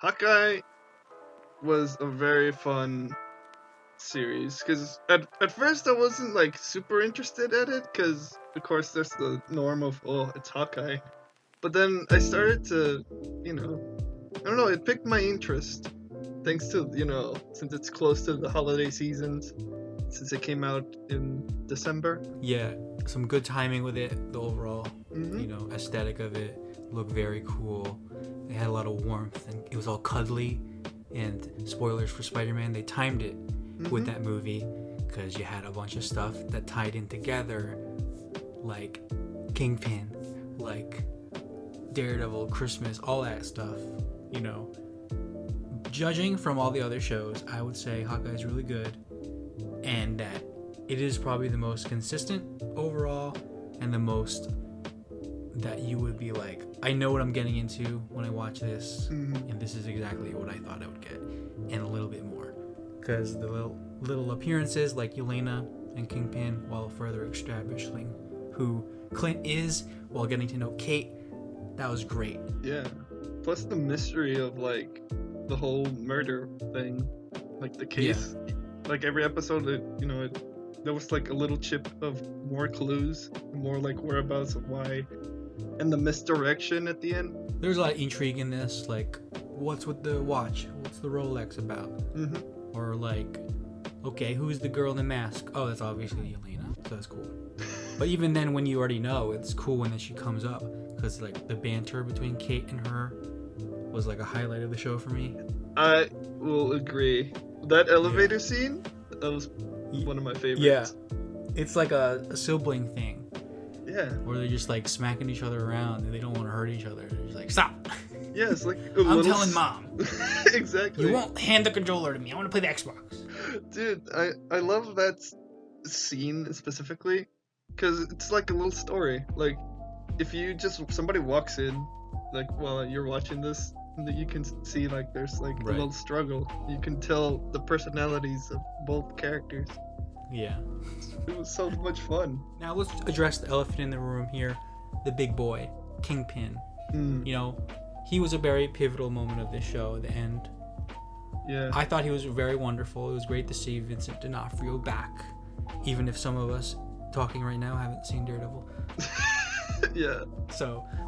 Hawkeye was a very fun series because at first I wasn't like super interested at it because of course there's the norm of it's Hawkeye, but then I started to, I don't know, it piqued my interest thanks to since it's close to the holiday seasons, since it came out in December. Yeah, some good timing with it. The overall, aesthetic of it looked very cool. It had a lot of warmth, and it was all cuddly. And spoilers for Spider-Man, they timed it with that movie because you had a bunch of stuff that tied in together, like Kingpin, like Daredevil, Christmas, all that stuff. Judging from all the other shows, I would say Hawkeye's really good, and that it is probably the most consistent overall, and the most that you would be like, I know what I'm getting into when I watch this, and this is exactly what I thought I would get, and a little bit more, because the little appearances like Yelena and Kingpin, while further establishing who Clint is, while getting to know Kate, that was great. Yeah, plus the mystery of like the whole murder thing, like the case. Yeah. Like every episode, there was like a little chip of more clues, more like whereabouts of why, and the misdirection at the end. There's a lot of intrigue in this, like what's with the watch? What's the Rolex about? Or like, okay, who's the girl in the mask? Oh, that's obviously Yelena, so that's cool. But even then, when you already know, it's cool when she comes up, because like the banter between Kate and her was like a highlight of the show for me. I will agree. That elevator scene, that was one of my favorites. Yeah, it's like a sibling thing. Yeah. Where they're just like smacking each other around and they don't want to hurt each other. They're just like, stop. Yeah, it's like I'm telling mom. Exactly. You won't hand the controller to me. I want to play the Xbox. Dude, I love that scene specifically because it's like a little story. Like, if somebody walks in, like while you're watching this, you can see like there's like a little struggle. You can tell the personalities of both characters. Yeah. It was so much fun. Now let's address the elephant in the room here, the big boy, Kingpin. He was a very pivotal moment of this show, the end. Yeah. I thought he was very wonderful. It was great to see Vincent D'Onofrio back, even if some of us talking right now haven't seen Daredevil. Yeah.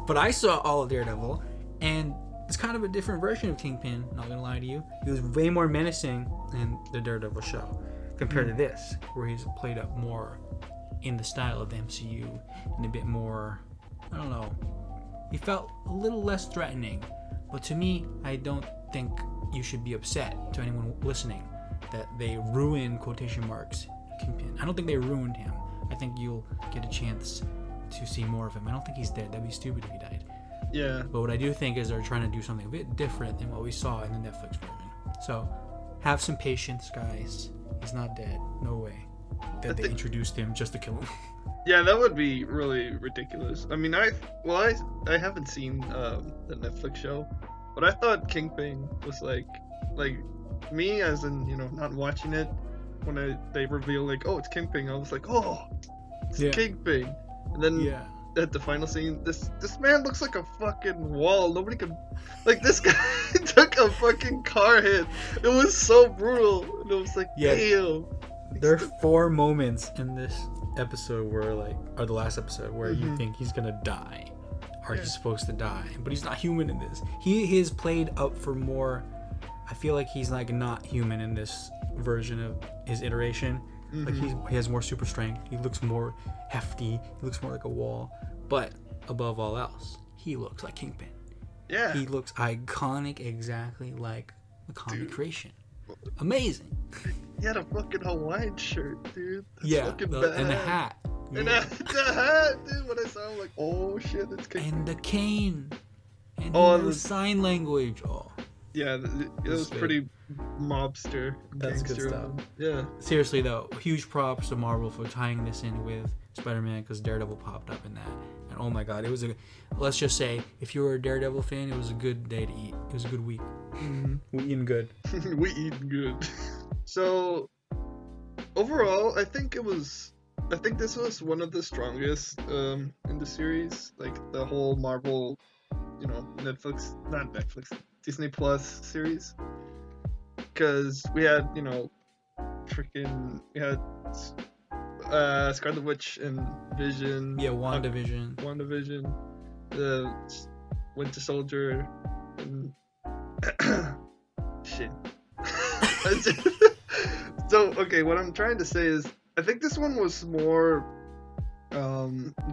But I saw all of Daredevil, and it's kind of a different version of Kingpin, not gonna lie to you. He was way more menacing in the Daredevil show compared to this, where he's played up more in the style of the MCU and a bit more, I don't know, he felt a little less threatening. But to me, I don't think you should be upset, to anyone listening, that they ruined, quotation marks, Kingpin. I don't think they ruined him. I think you'll get a chance to see more of him. I don't think he's dead. That'd be stupid if he died. Yeah. But what I do think is they're trying to do something a bit different than what we saw in the Netflix version. So have some patience, guys. He's not dead. No way. They introduced him just to kill him. Yeah, that would be really ridiculous. I mean, I haven't seen the Netflix show, but I thought Kingpin was like me, as in, not watching it, when they reveal like, oh, it's Kingpin, I was like, oh, it's Kingpin. And then at the final scene, this man looks like a fucking wall. Nobody could, like, this guy took a fucking car hit. It was so brutal. And it was like, damn. There are 4 moments in this episode where, or the last episode, where you think he's gonna die, or he's supposed to die, but he's not human in this. He is played up for more. I feel like he's like not human in this version of his iteration. Like he has more super strength. He looks more hefty. He looks more like a wall. But above all else, he looks like Kingpin. Yeah. He looks iconic, exactly like the comic creation. Amazing. He had a fucking Hawaiian shirt, dude. That's and the hat. And the hat, dude. When I saw him, like, oh shit, it's Kingpin. And the cane. And the sign language. Oh. Yeah, it was pretty mobster. That's good stuff. Yeah. Seriously though, huge props to Marvel for tying this in with Spider-Man, because Daredevil popped up in that. And oh my god, it was let's just say, if you were a Daredevil fan, it was a good day to eat. It was a good week. We eating good. We eating good. So, overall, I think this was one of the strongest in the series. Like, the whole Marvel, not Netflix, Disney Plus series, because we had we had Scarlet Witch and Vision. Yeah, WandaVision. The Winter Soldier, and shit. So okay, what I'm trying to say is, I think this one was more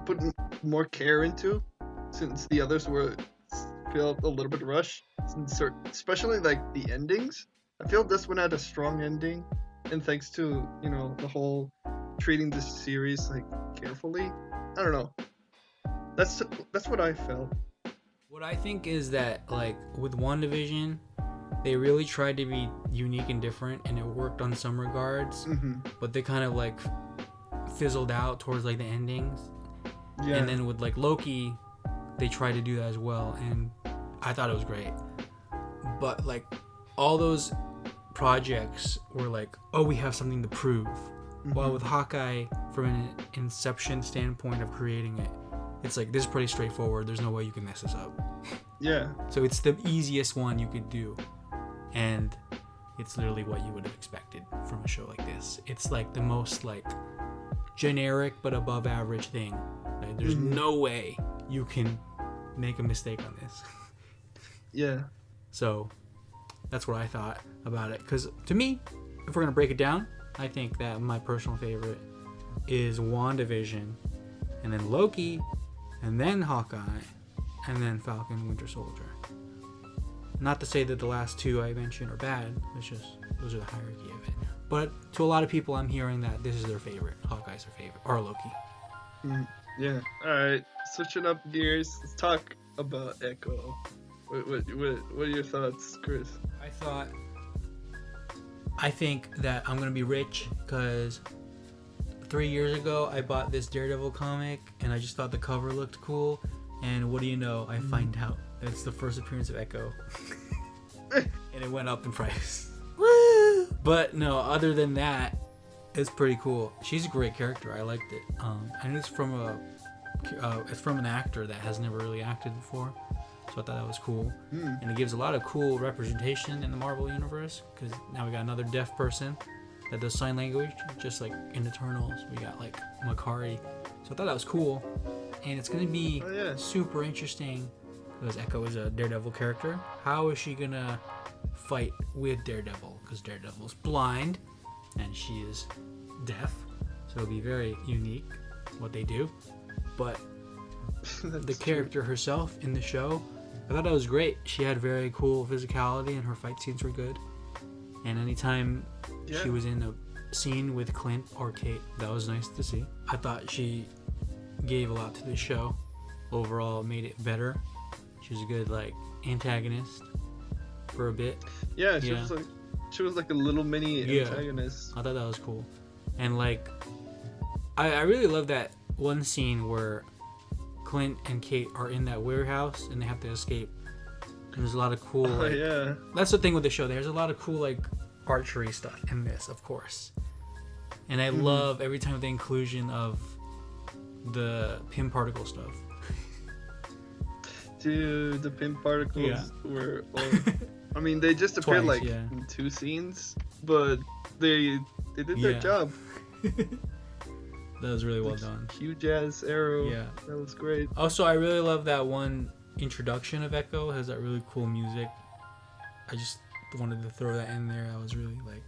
put more care into, since the others felt a little bit rushed, especially like the endings. I feel this one had a strong ending, and thanks to the whole treating this series like carefully. I don't know. That's what I felt. What I think is that, like, with WandaVision, they really tried to be unique and different, and it worked on some regards, but they kind of like fizzled out towards like the endings. Yeah. And then with like Loki, they tried to do that as well, and I thought it was great. But like all those projects were like, oh, we have something to prove. While with Hawkeye, from an inception standpoint of creating it, it's like, this is pretty straightforward. There's no way you can mess this up. Yeah. So it's the easiest one you could do. And it's literally what you would have expected from a show like this. It's like the most like generic but above average thing. Like, there's no way you can make a mistake on this. Yeah. So that's what I thought about it. Because to me, if we're going to break it down, I think that my personal favorite is WandaVision, and then Loki, and then Hawkeye, and then Falcon and Winter Soldier. Not to say that the last two I mentioned are bad, it's just those are the hierarchy of it. But to a lot of people, I'm hearing that this is their favorite. Hawkeye's their favorite, or Loki. Yeah. Alright, switching up gears, let's talk about Echo. What are your thoughts, Chris? I think that I'm going to be rich because 3 years ago I bought this Daredevil comic and I just thought the cover looked cool, and what do you know, I find out that it's the first appearance of Echo. And it went up in price. Woo! But no, other than that, it's pretty cool. She's a great character. I liked it. And it's from an actor that has never really acted before. So I thought that was cool. And it gives a lot of cool representation in the Marvel universe, because now we got another deaf person that does sign language, just like in Eternals we got like Makari. So I thought that was cool, and it's gonna be super interesting because Echo is a Daredevil character. How is she gonna fight with Daredevil? Because Daredevil's blind and she is deaf, so it'll be very unique what they do. But the character herself in the show, I thought that was great. She had very cool physicality and her fight scenes were good. And anytime she was in a scene with Clint or Kate, that was nice to see. I thought she gave a lot to the show. Overall, made it better. She was a good like antagonist for a bit. Yeah, she was like a little mini antagonist. I thought that was cool. And like I really love that one scene where Clint and Kate are in that warehouse and they have to escape. And there's a lot of cool that's the thing with the show. There's a lot of cool like archery stuff in this, of course. And I love every time the inclusion of the Pym particle stuff. Dude, the Pym particles were I mean, they just appeared twice, in 2 scenes, but they did their job. That was really well done. Huge ass arrow. Yeah. That was great. Also, I really love that one introduction of Echo. It has that really cool music. I just wanted to throw that in there. I was really like,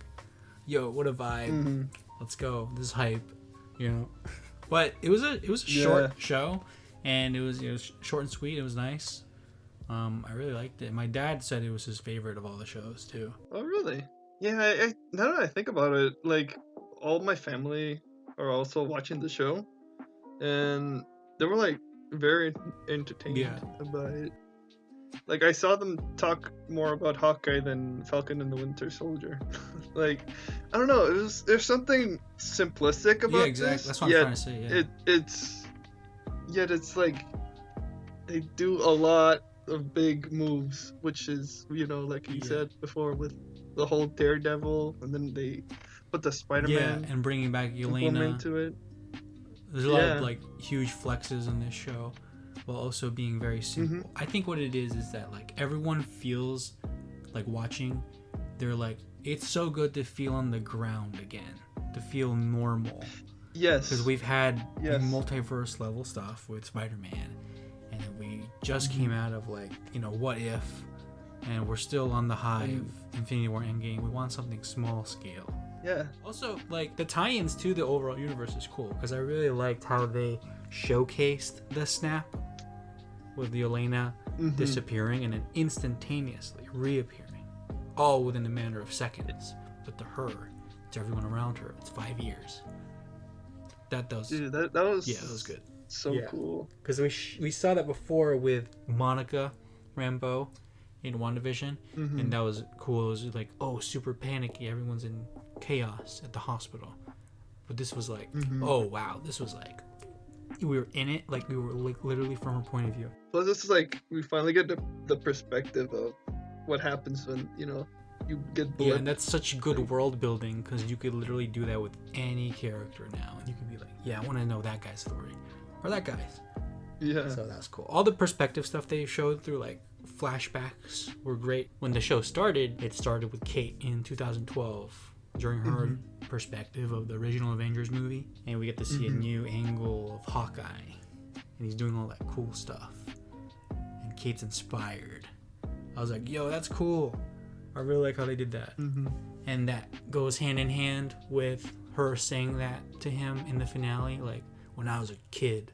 yo, what a vibe. Let's go. This is hype. You know? But it was a short show, and it was short and sweet. It was nice. I really liked it. My dad said it was his favorite of all the shows too. Oh, really? Yeah, I now that I think about it, like, all my family are also watching the show, and they were like very entertained about it. Like, I saw them talk more about Hawkeye than Falcon and the Winter Soldier. Like, I don't know, there's something simplistic about this. That's what I'm trying to say. It's like they do a lot of big moves, which is, like you said before, with the whole Daredevil, and then they put the Spider-Man and bringing back Yelena into it. There's a lot of like huge flexes in this show, while also being very simple. I think what it is that like everyone feels like watching. They're like, it's so good to feel on the ground again, to feel normal. Yes. Because we've had multiverse level stuff with Spider-Man, and we just came out of like, you know, What If, and we're still on the high of Infinity War Endgame. We want something small scale. Yeah. Also, like the tie-ins to the overall universe is cool because I really liked how they showcased the snap with Yelena disappearing and then instantaneously reappearing, all within a matter of seconds. But to her, to everyone around her, it's 5 years. That was that was that was good. So cool. Because we saw that before with Monica Rambeau in WandaVision, and that was cool. It was like, oh, super panicky. Everyone's in chaos at the hospital. But this was like, oh wow, this was like, we were in it. Like we were like literally from her point of view. Plus, this is like we finally get the perspective of what happens when you get blipped. Yeah, and that's such good world building because you could literally do that with any character now, and you could be like, yeah, I want to know that guy's story or that guy's. Yeah. So that's cool. All the perspective stuff they showed through like flashbacks were great. When the show started, it started with Kate in 2012 during her perspective of the original Avengers movie, and we get to see a new angle of Hawkeye, and he's doing all that cool stuff, and Kate's inspired. I was like, yo, that's cool. I really like how they did that. And that goes hand in hand with her saying that to him in the finale, like, when I was a kid,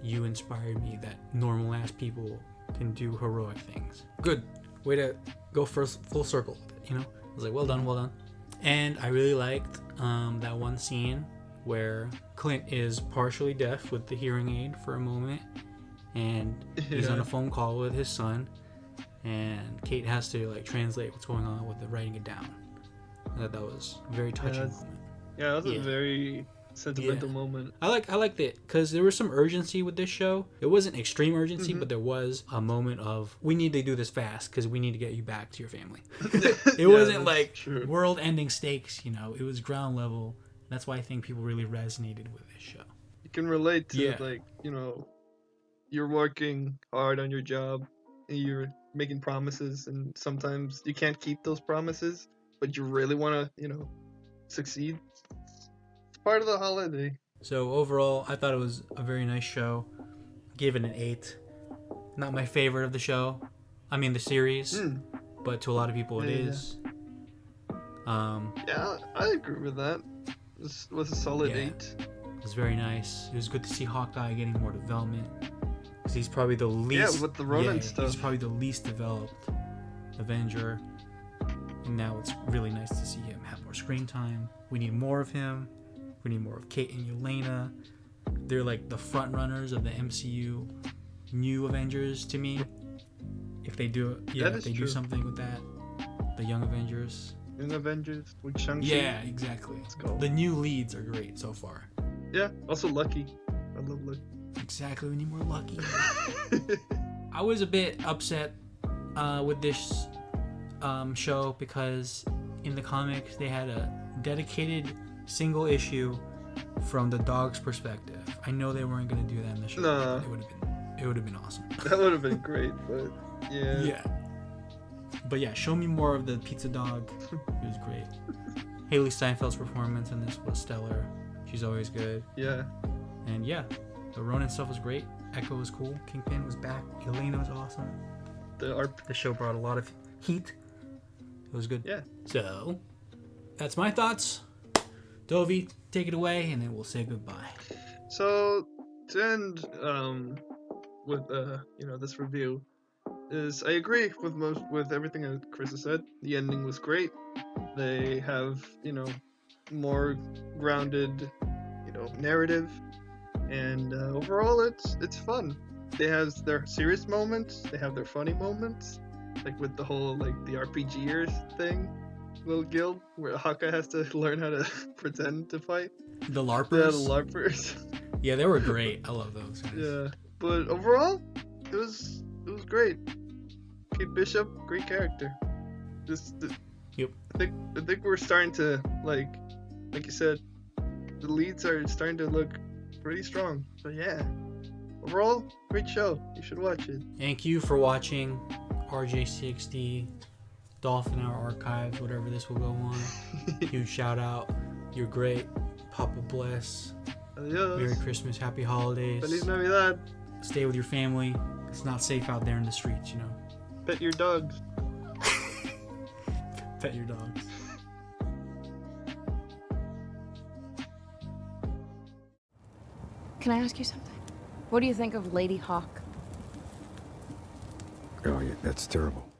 you inspired me that normal ass people can do heroic things. Good way to go full circle with it, you know? I was like, well done. And I really liked that one scene where Clint is partially deaf with the hearing aid for a moment, and he's on a phone call with his son, and Kate has to like translate what's going on with the writing it down. I thought that was a very touching moment. Yeah, that was a very sentimental moment. I liked it because there was some urgency with this show. It wasn't extreme urgency, but there was a moment of, we need to do this fast because we need to get you back to your family. It wasn't like world-ending stakes, you know. It was ground level. That's why I think people really resonated with this show. You can relate to like, you're working hard on your job and you're making promises, and sometimes you can't keep those promises, but you really want to, succeed. It's part of the holiday. So overall, I thought it was a very nice show. I gave it an 8. Not my favorite of the show. I mean the series, but to a lot of people it is. Yeah, I agree with that. This was a solid 8. It was very nice. It was good to see Hawkeye getting more development. Because he's probably the least... Yeah, with the Ronin stuff. He's probably the least developed Avenger. And now it's really nice to see him have more screen time. We need more of him. We need more of Kate and Yelena. They're like the front runners of the MCU new Avengers to me. If they do do something with that. The Young Avengers. Young Avengers with Shang-Chi. Yeah, exactly. Let's go. The new leads are great so far. Yeah, also Lucky. I love Lucky. Exactly, we need more Lucky. I was a bit upset with this show because in the comics they had a dedicated single issue from the dog's perspective. I know they weren't going to do that in the show. No. It would have been awesome. That would have been great, but yeah. Yeah. But yeah, show me more of the pizza dog. It was great. Hailee Steinfeld's performance in this was stellar. She's always good. Yeah. And yeah, the Ronin stuff was great. Echo was cool. Kingpin was back. Yelena was awesome. The show brought a lot of heat. It was good. Yeah. So, that's my thoughts. Dovi, take it away, and then we'll say goodbye. So, to end with this review, is I agree with everything that Chris has said. The ending was great. They have more grounded narrative, and overall it's fun. They have their serious moments, they have their funny moments, like with the whole the RPGers thing, little guild where Hawkeye has to learn how to pretend to fight. The LARPers. Yeah, the LARPers. Yeah, they were great. I love those guys. Yeah, but overall it was great. Kate Bishop, great character. Yep. I think we're starting to like you said, the leads are starting to look pretty strong. So yeah, Overall, great show. You should watch it. Thank you for watching RJCXD, Dolphin Hour Archives, whatever this will go on. Huge shout out. You're great. Papa bless. Adios. Merry Christmas. Happy holidays. Feliz Navidad. Stay with your family. It's not safe out there in the streets, you know. Pet your dogs. Pet your dogs. Can I ask you something? What do you think of Lady Hawk? Oh, yeah, that's terrible.